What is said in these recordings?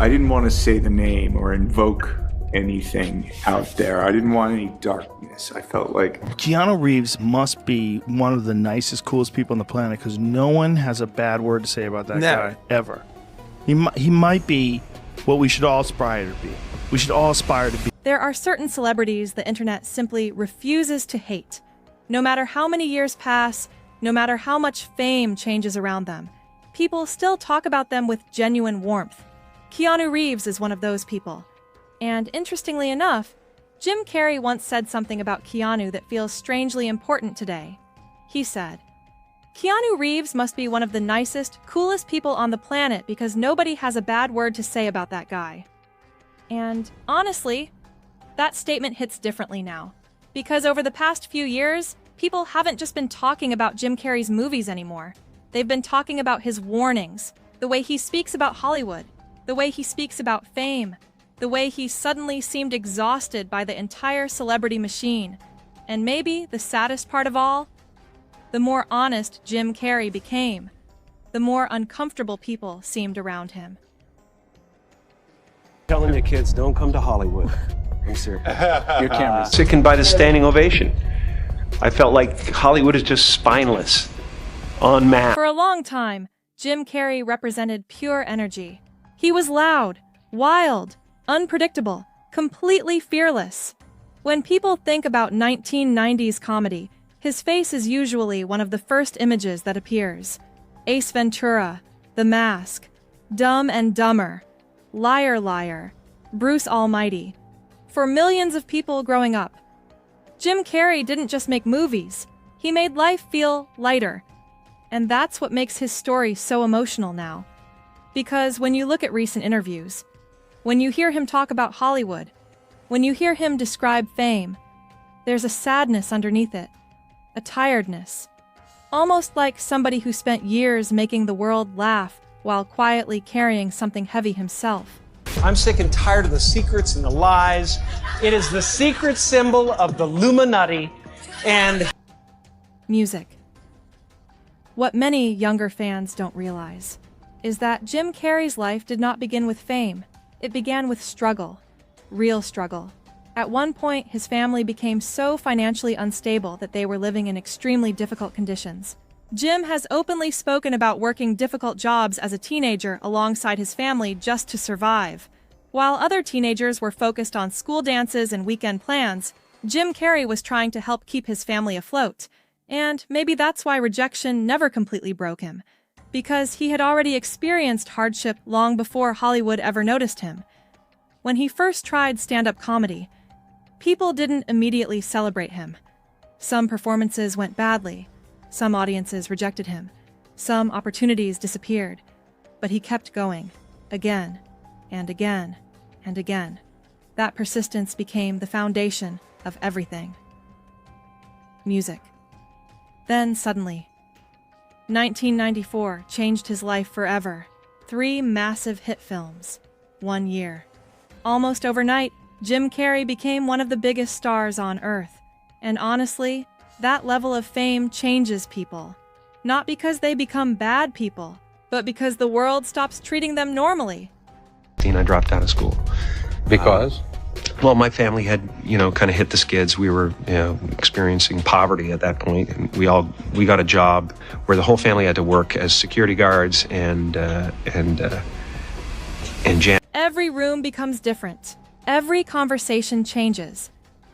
I didn't want to say the name or invoke anything out there. I didn't want any darkness. I felt like Keanu Reeves must be one of the nicest, coolest people on the planet, because no one has a bad word to say about that guy ever. He might be what we should all aspire to be. We should all aspire to be. There are certain celebrities the internet simply refuses to hate. No matter how many years pass, no matter how much fame changes around them, people still talk about them with genuine warmth. Keanu Reeves is one of those people. And interestingly enough, Jim Carrey once said something about Keanu that feels strangely important today. He said, "Keanu Reeves must be one of the nicest, coolest people on the planet because nobody has a bad word to say about that guy." And honestly, that statement hits differently now. Because over the past few years, people haven't just been talking about Jim Carrey's movies anymore. They've been talking about his warnings, the way he speaks about Hollywood, the way he speaks about fame, the way he suddenly seemed exhausted by the entire celebrity machine. And maybe the saddest part of all, the more honest Jim Carrey became, the more uncomfortable people seemed around him. Telling the kids, don't come to Hollywood. I'm serious. Your camera's Sickened by the standing ovation. I felt like Hollywood is just spineless, en masse. For a long time, Jim Carrey represented pure energy. He was loud, wild, unpredictable, completely fearless. When people think about 1990s comedy, his face is usually one of the first images that appears. Ace Ventura, The Mask, Dumb and Dumber, Liar Liar, Bruce Almighty. For millions of people growing up, Jim Carrey didn't just make movies, he made life feel lighter. And that's what makes his story so emotional now. Because when you look at recent interviews, when you hear him talk about Hollywood, when you hear him describe fame, there's a sadness underneath it, a tiredness. Almost like somebody who spent years making the world laugh while quietly carrying something heavy himself. I'm sick and tired of the secrets and the lies. It is the secret symbol of the Illuminati and Music. What many younger fans don't realize is that Jim Carrey's life did not begin with fame. It began with struggle, real struggle. At one point, his family became so financially unstable that they were living in extremely difficult conditions. Jim has openly spoken about working difficult jobs as a teenager alongside his family just to survive. While other teenagers were focused on school dances and weekend plans, Jim Carrey was trying to help keep his family afloat. And maybe that's why rejection never completely broke him, because he had already experienced hardship long before Hollywood ever noticed him. When he first tried stand-up comedy, people didn't immediately celebrate him. Some performances went badly. Some audiences rejected him. Some opportunities disappeared. But he kept going, again, and again, and again. That persistence became the foundation of everything. Music. Then suddenly, 1994 changed his life forever. 3 massive hit films, 1 year. Almost overnight, Jim Carrey became one of the biggest stars on Earth. And honestly, that level of fame changes people. Not because they become bad people, but because the world stops treating them normally. I dropped out of school. Because? Well, my family had, kind of hit the skids. We were, experiencing poverty at that point. And we got a job where the whole family had to work as security guards and jam. Every room becomes different. Every conversation changes.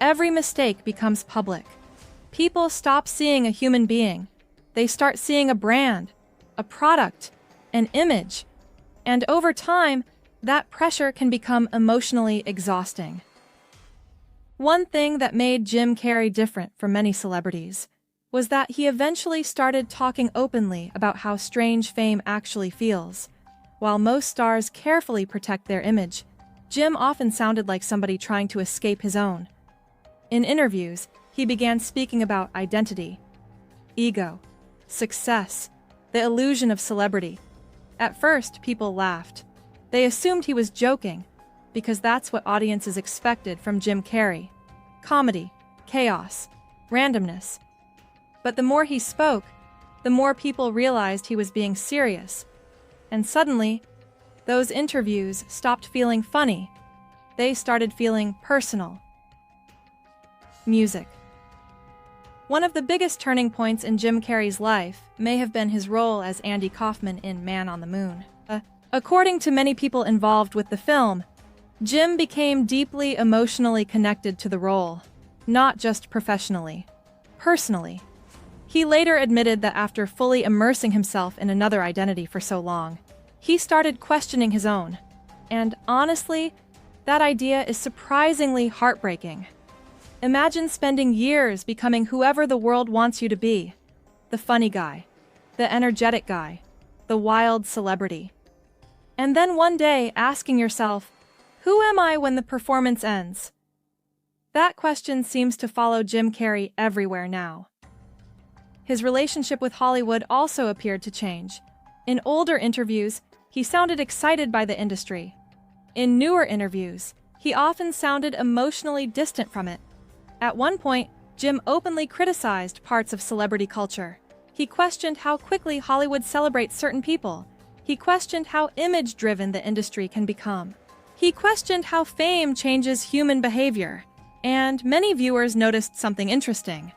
Every mistake becomes public. People stop seeing a human being. They start seeing a brand, a product, an image. And over time, that pressure can become emotionally exhausting. One thing that made Jim Carrey different from many celebrities was that he eventually started talking openly about how strange fame actually feels. While most stars carefully protect their image, Jim often sounded like somebody trying to escape his own. In interviews, he began speaking about identity, ego, success, the illusion of celebrity. At first, people laughed. They assumed he was joking, because that's what audiences expected from Jim Carrey. Comedy, chaos, randomness. But the more he spoke, the more people realized he was being serious. And suddenly, Those interviews stopped feeling funny. They started feeling personal. Music. One of the biggest turning points in Jim Carrey's life may have been his role as Andy Kaufman in Man on the Moon. According to many people involved with the film, Jim became deeply emotionally connected to the role, not just professionally, personally. He later admitted that after fully immersing himself in another identity for so long, he started questioning his own. And honestly, that idea is surprisingly heartbreaking. Imagine spending years becoming whoever the world wants you to be. The funny guy, the energetic guy, the wild celebrity. And then one day asking yourself, who am I when the performance ends? That question seems to follow Jim Carrey everywhere now. His relationship with Hollywood also appeared to change. In older interviews, he sounded excited by the industry. In newer interviews, he often sounded emotionally distant from it. At one point, Jim openly criticized parts of celebrity culture. He questioned how quickly Hollywood celebrates certain people. He questioned how image-driven the industry can become. He questioned how fame changes human behavior. And many viewers noticed something interesting.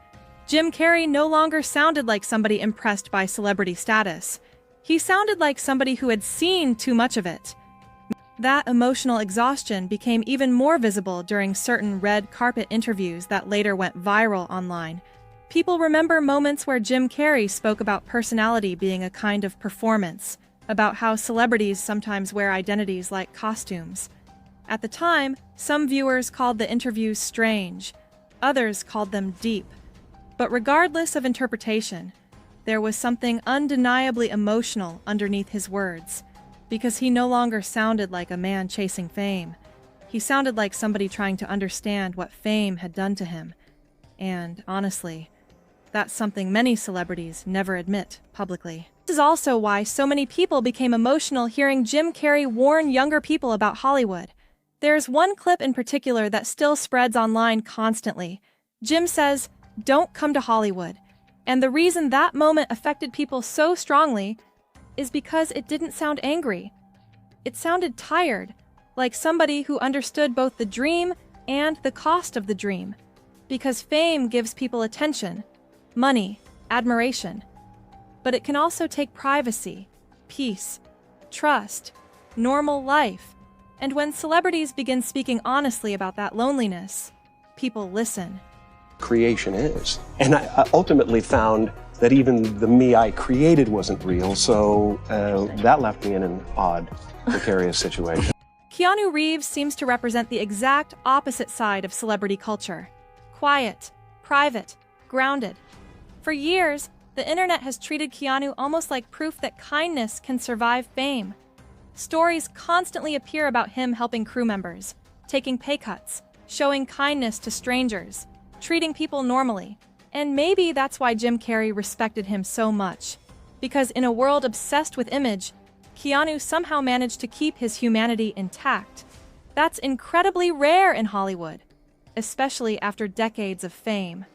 Jim Carrey no longer sounded like somebody impressed by celebrity status. He sounded like somebody who had seen too much of it. That emotional exhaustion became even more visible during certain red carpet interviews that later went viral online. People remember moments where Jim Carrey spoke about personality being a kind of performance, about how celebrities sometimes wear identities like costumes. At the time, some viewers called the interviews strange, others called them deep. But regardless of interpretation, there was something undeniably emotional underneath his words, because he no longer sounded like a man chasing fame. He sounded like somebody trying to understand what fame had done to him. And honestly, that's something many celebrities never admit publicly. This is also why so many people became emotional hearing Jim Carrey warn younger people about Hollywood. There's one clip in particular that still spreads online constantly. Jim says, "Don't come to Hollywood." And the reason that moment affected people so strongly is because it didn't sound angry. It sounded tired, like somebody who understood both the dream and the cost of the dream. Because fame gives people attention, money, admiration. But it can also take privacy, peace, trust, normal life. And when celebrities begin speaking honestly about that loneliness, people listen. Creation is. And I ultimately found that even the me I created wasn't real, so that left me in an odd, precarious situation. Keanu Reeves seems to represent the exact opposite side of celebrity culture. Quiet, private, grounded. For years, the internet has treated Keanu almost like proof that kindness can survive fame. Stories constantly appear about him helping crew members, taking pay cuts, showing kindness to strangers, treating people normally. And maybe that's why Jim Carrey respected him so much. Because in a world obsessed with image, Keanu somehow managed to keep his humanity intact. That's incredibly rare in Hollywood, especially after decades of fame.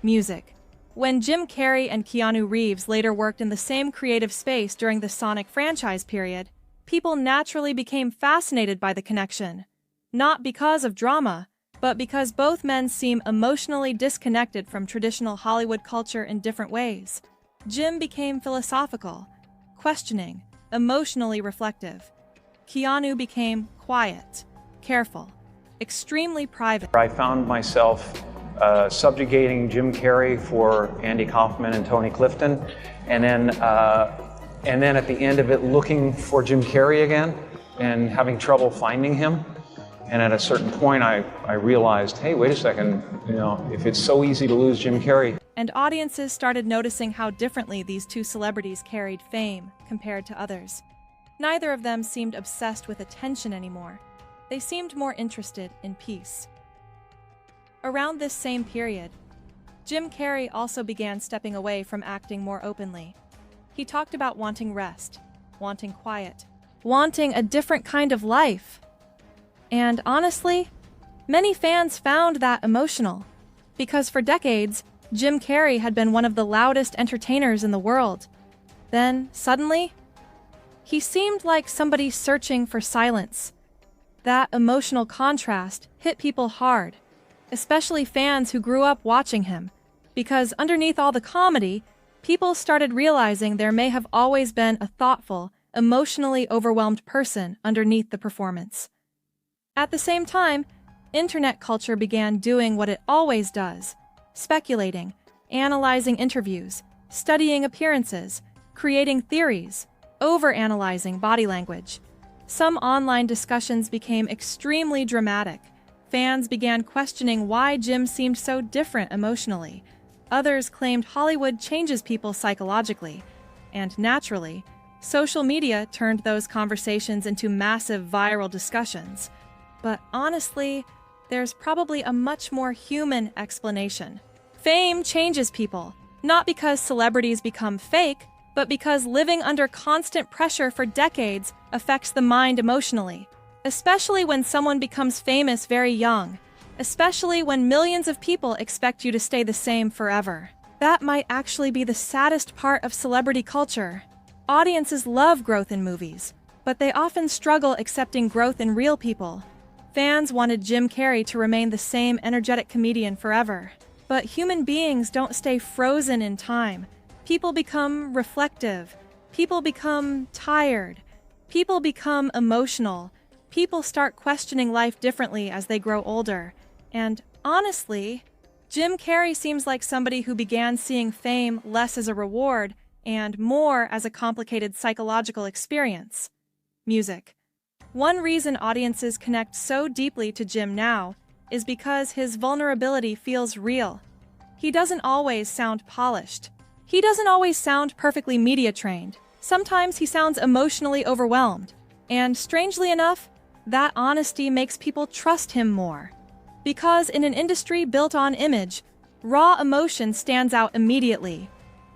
Music. When Jim Carrey and Keanu Reeves later worked in the same creative space during the Sonic franchise period, people naturally became fascinated by the connection. Not because of drama, but because both men seem emotionally disconnected from traditional Hollywood culture in different ways. Jim became philosophical, questioning, emotionally reflective. Keanu became quiet, careful, extremely private. I found myself subjugating Jim Carrey for Andy Kaufman and Tony Clifton, and then at the end of it looking for Jim Carrey again and having trouble finding him. And at a certain point, I realized, hey, wait a second, if it's so easy to lose Jim Carrey. And audiences started noticing how differently these two celebrities carried fame compared to others. Neither of them seemed obsessed with attention anymore. They seemed more interested in peace. Around this same period, Jim Carrey also began stepping away from acting more openly. He talked about wanting rest, wanting quiet, wanting a different kind of life. And honestly, many fans found that emotional, because for decades, Jim Carrey had been one of the loudest entertainers in the world. Then, suddenly, He seemed like somebody searching for silence. That emotional contrast hit people hard, especially fans who grew up watching him, because underneath all the comedy, people started realizing there may have always been a thoughtful, emotionally overwhelmed person underneath the performance. At the same time, internet culture began doing what it always does: speculating, analyzing interviews, studying appearances, creating theories, overanalyzing body language. Some online discussions became extremely dramatic. Fans began questioning why Jim seemed so different emotionally. Others claimed Hollywood changes people psychologically. And naturally, social media turned those conversations into massive viral discussions. But honestly, there's probably a much more human explanation. Fame changes people, not because celebrities become fake, but because living under constant pressure for decades affects the mind emotionally, especially when someone becomes famous very young, especially when millions of people expect you to stay the same forever. That might actually be the saddest part of celebrity culture. Audiences love growth in movies, but they often struggle accepting growth in real people. Fans wanted Jim Carrey to remain the same energetic comedian forever. But human beings don't stay frozen in time. People become reflective. People become tired. People become emotional. People start questioning life differently as they grow older. And honestly, Jim Carrey seems like somebody who began seeing fame less as a reward and more as a complicated psychological experience. Music. One reason audiences connect so deeply to Jim now is because his vulnerability feels real. He doesn't always sound polished. He doesn't always sound perfectly media-trained. Sometimes he sounds emotionally overwhelmed. And strangely enough, that honesty makes people trust him more. Because in an industry built on image, raw emotion stands out immediately.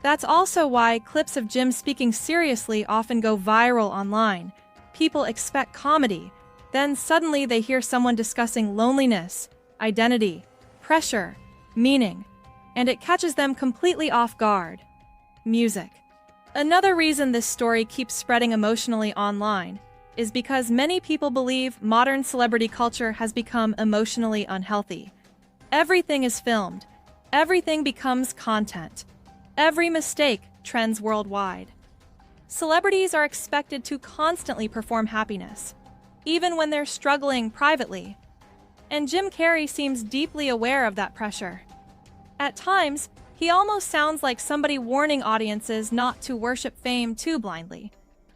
That's also why clips of Jim speaking seriously often go viral online. People expect comedy, then suddenly they hear someone discussing loneliness, identity, pressure, meaning, and it catches them completely off guard. Music. Another reason this story keeps spreading emotionally online is because many people believe modern celebrity culture has become emotionally unhealthy. Everything is filmed. Everything becomes content. Every mistake trends worldwide. Celebrities are expected to constantly perform happiness, even when they're struggling privately. And Jim Carrey seems deeply aware of that pressure. At times, he almost sounds like somebody warning audiences not to worship fame too blindly.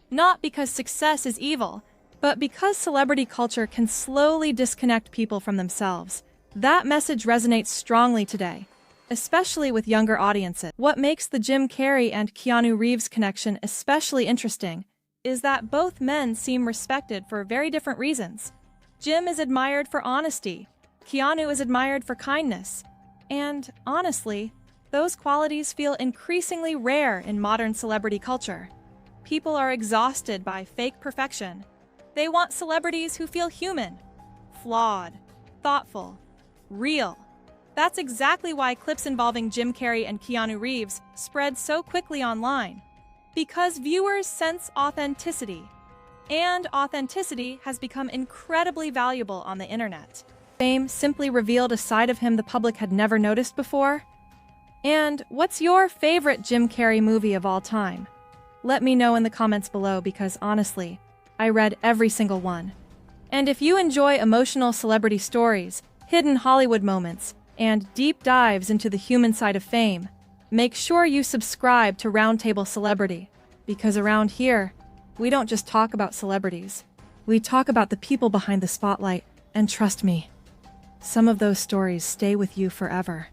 Not because success is evil, but because celebrity culture can slowly disconnect people from themselves. That message resonates strongly today, especially with younger audiences. What makes the Jim Carrey and Keanu Reeves connection especially interesting is that both men seem respected for very different reasons. Jim is admired for honesty. Keanu is admired for kindness. And, honestly, those qualities feel increasingly rare in modern celebrity culture. People are exhausted by fake perfection. They want celebrities who feel human, flawed, thoughtful, real. That's exactly why clips involving Jim Carrey and Keanu Reeves spread so quickly online. Because viewers sense authenticity. And authenticity has become incredibly valuable on the internet. Fame simply revealed a side of him the public had never noticed before. And what's your favorite Jim Carrey movie of all time? Let me know in the comments below because honestly, I read every single one. And if you enjoy emotional celebrity stories, hidden Hollywood moments, and deep dives into the human side of fame, make sure you subscribe to Roundtable Celebrity, because around here, we don't just talk about celebrities. We talk about the people behind the spotlight, and trust me, some of those stories stay with you forever.